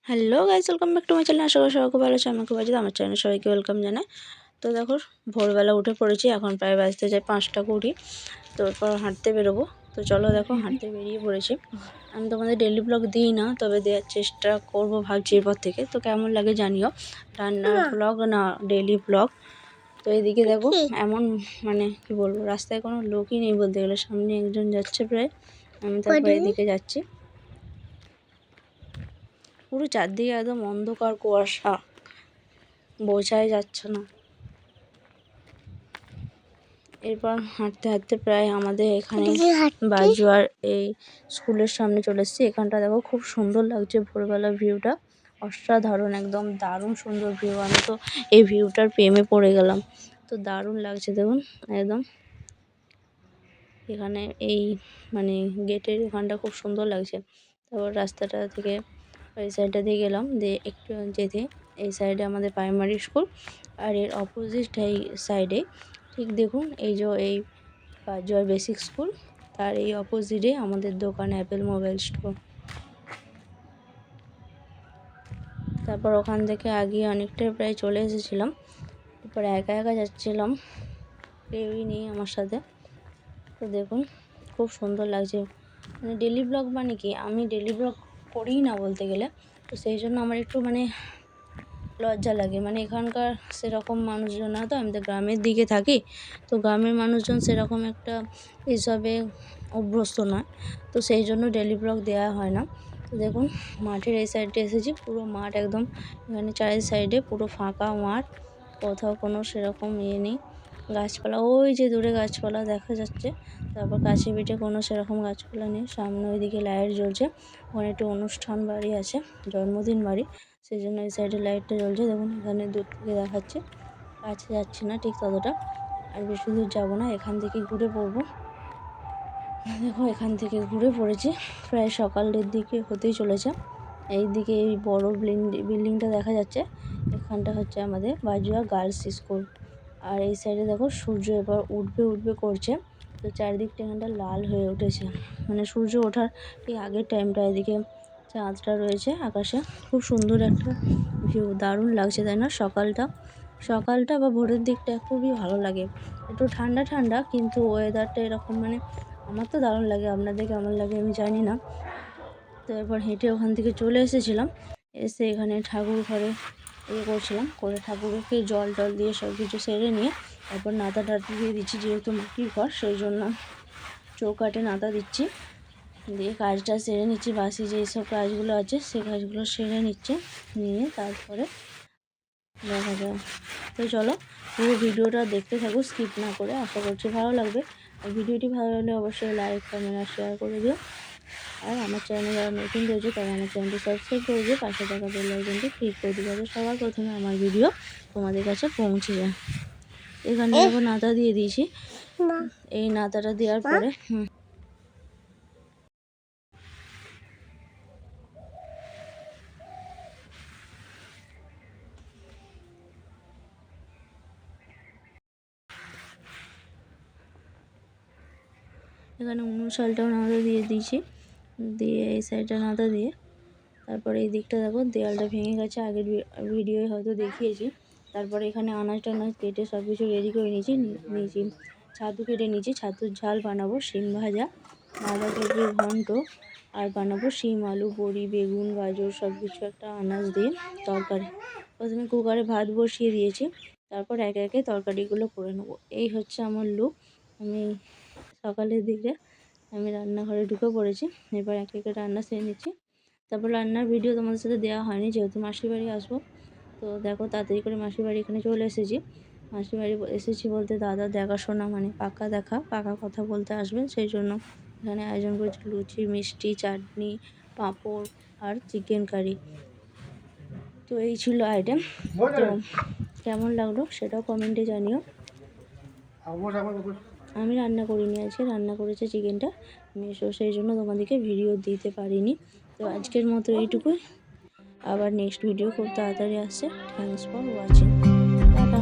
Hello guys, welcome back to my channel. আশা করি সবাই খুব ভালো আছে। আমি খুব ভালো আছি। আমার চ্যানেলে সবাইকে ওয়েলকাম জানাই। তো দেখো, ভোরবেলা উঠে পড়েছি। এখন প্রায় বাজতে যায় 5টা 20। তো এরপর হাঁটতে বেরোবো। তো চলো, দেখো হাঁটতে বেরিয়ে পড়েছি। আমি তোমাদের ডেলি ব্লগ দিই না, তবে দেওয়ার চেষ্টা করব ভাবছি এরপর থেকে। তো কেমন লাগে জানিও, রান্নার ব্লগ না ডেলি ব্লগ। তো এইদিকে দেখো, এমন মানে কি বলবো, রাস্তায় কোনো লোকই নেই বলতে গেলে। সামনে একজন যাচ্ছে প্রায়, আমি তারপরে এদিকে যাচ্ছি। পুরো চারদিকে একদম অন্ধকার কুয়াশা, বোঝাই যাচ্ছে না। এরপর হাঁটতে হাঁটতে প্রায় আমাদের এখানে বাজুয়ার এই স্কুলের সামনে চলে এসেছি। এখানটা দেখো খুব সুন্দর লাগছে ভোরবেলা ভিউটা, অসাধারণ, একদম দারুণ সুন্দর ভিউ। আমি তো এই ভিউটার প্রেমে পড়ে গেলাম। তো দারুণ লাগছে দেখুন একদম। এখানে এই মানে গেটের এখানটা খুব সুন্দর লাগছে। তারপর রাস্তাটা থেকে ওই সাইডটা দিয়ে গেলাম, দিয়ে একটু যেতে এই সাইডে আমাদের প্রাইমারি স্কুল, আর এর অপোজিট এই সাইডে ঠিক দেখুন এই যে এই বাজুয়ার বেসিক স্কুল, তার এই অপোজিটে আমাদের দোকান অ্যাপেল মোবাইল স্টোর। তারপর ওখান থেকে আগিয়ে অনেকটাই প্রায় চলে এসেছিলাম। এরপর একা একা যাচ্ছিলাম, কেউই নেই আমার সাথে। তো দেখুন খুব সুন্দর লাগছে। মানে ডেলি ব্লগ মানে কি, আমি ডেলি ব্লগ করিই না বলতে গেলে। তো সেই জন্য আমার একটু মানে লজ্জা লাগে। মানে এখানকার সেরকম মানুষজন না, তো আমি তো গ্রামের দিকে থাকি। তো গ্রামের মানুষজন সেরকম একটা এসবে অভ্যস্ত নয়। তো সেই জন্য ডেলি ব্লগ দেওয়া হয় না। তো দেখুন মাঠের এই সাইডে এসেছি, পুরো মাঠ একদম, এখানে চারি সাইডে পুরো ফাঁকা মাঠ, কোথাও কোনো সেরকম ইয়ে নেই। গাছপালা ওই যে দূরে গাছপালা দেখা যাচ্ছে, তারপর কাছে পিঠে কোনো সেরকম গাছপালা নেই। সামনে ওইদিকে লাইট জ্বলছে, ওখানে একটু অনুষ্ঠান বাড়ি আছে, জন্মদিন বাড়ি, সেই জন্য এই সাইডে লাইটটা জ্বলছে। দেখুন এখানে দূর থেকে দেখাচ্ছে, কাছে যাচ্ছি না ঠিক ততটা, আর বেশি দূর যাবো না, এখান থেকে ঘুরে পড়বো। দেখো এখান থেকে ঘুরে পড়েছি, প্রায় সকালের দিকে হতেই চলেছে। এই দিকে এই বড় বিল্ডিংটা দেখা যাচ্ছে, এখানটা হচ্ছে আমাদের বাজুয়া গার্লস স্কুল। আর এই সাইডে দেখো সূর্য এবার উঠবে করছে। তো চারিদিকটা এখানটা লাল হয়ে উঠেছে, মানে সূর্য ওঠার ঠিক আগের টাইমটা। এদিকে চাঁদটা রয়েছে আকাশে, খুব সুন্দর একটা ভিউ, দারুণ লাগছে তাই না? সকালটা বা ভোরের দিকটা খুবই ভালো লাগে। একটু ঠান্ডা ঠান্ডা, কিন্তু ওয়েদারটা এরকম, মানে আমার তো দারুণ লাগে। আপনাদের কেমন লাগে আমি জানি না। তো এরপর হেঁটে ওখান থেকে চলে এসেছিলাম, এসে এখানে ঠাকুর ঘরে করছিলাম, করে ঠাকুরকে জল টল দিয়ে সব কিছু সেরে নিয়ে তারপর নাতাটা দিয়ে দিচ্ছি, যেহেতু মাটির ঘর সেই জন্য চৌকাঠে নাতা দিচ্ছি। দিয়ে কাজটা সেরে নিচ্ছি, বাসি যেসব কাজগুলো আছে সেই কাজগুলো সেরে নিচ্ছে, নিয়ে তারপরে দেখা যায়। তো চলো পুরো ভিডিওটা দেখতে থাকো স্কিপ না করে, আশা করছি ভালো লাগবে। আর ভিডিওটি ভালো লাগলে অবশ্যই লাইক কমেন্ট আর শেয়ার করে দিও। আর আমার চ্যানেলে যারা নতুন রয়েছে তারা আমার চ্যানেলটি সাবস্ক্রাইব করে দিয়ে পাশে থাকা বেল আইকনটি ক্লিক করে দিও, যাতে সবার প্রথমে আমার ভিডিও তোমাদের কাছে পৌঁছে যায়। এখানে দেখো নাতা দিয়ে দিয়েছি, এই নাতাটা দেওয়ার পরে এখানে অনুশালটাও নাতা দিয়ে দিয়েছি, দিয়ে এই সাইডটা নাতা দিয়ে তারপরে এই দিকটা দেখো দেয়ালটা ভেঙে গেছে, আগের ভিডিওয়ে হয়তো দেখিয়েছি। তারপরে এখানে আনাজ টানাজ কেটে সব কিছু রেডি করে নিয়েছি। ছাতু কেটে নিয়েছি, ছাতুর ঝাল বানাবো, শিম ভাজা, বাঁধাকপির ঘন্ট, আর বানাবো শিম আলু বড়ি বেগুন গাজর সব কিছু একটা আনাজ দিয়ে তরকারি। প্রথমে কুকারে ভাত বসিয়ে দিয়েছি, তারপর একে একে তরকারিগুলো করে নেবো। এই হচ্ছে আমার লুক। আমি সকালের দিকে আমি রান্নাঘরে ঢুকে পড়েছি, এবার একে একে রান্না সেরে নিচ্ছি। তারপর রান্নার ভিডিও তোমাদের সাথে দেওয়া হয়নি, যেহেতু মাসির বাড়ি আসবো। তো দেখো তাড়াতাড়ি করে মাসির বাড়ি এখানে চলে এসেছি। মাসির বাড়ি এসেছি বলতে দাদা দেখাশোনা, মানে পাকা কথা বলতে আসবেন, সেই জন্য এখানে আয়োজন করেছি লুচি মিষ্টি চাটনি পাঁপড় আর চিকেন কারি। তো এই ছিল আইটেম। তো কেমন লাগলো সেটাও কমেন্টে জানিও। আমি রান্না করিনি, আজকে রান্না করেছে চিকেনটা মেশো, সেই জন্য তোমাদেরকে ভিডিও দিতে পারিনি। তো আজকের মতো এইটুকুই, আবার নেক্সট ভিডিও খুব তাড়াতাড়ি আসছে। Thanks for watching, tata.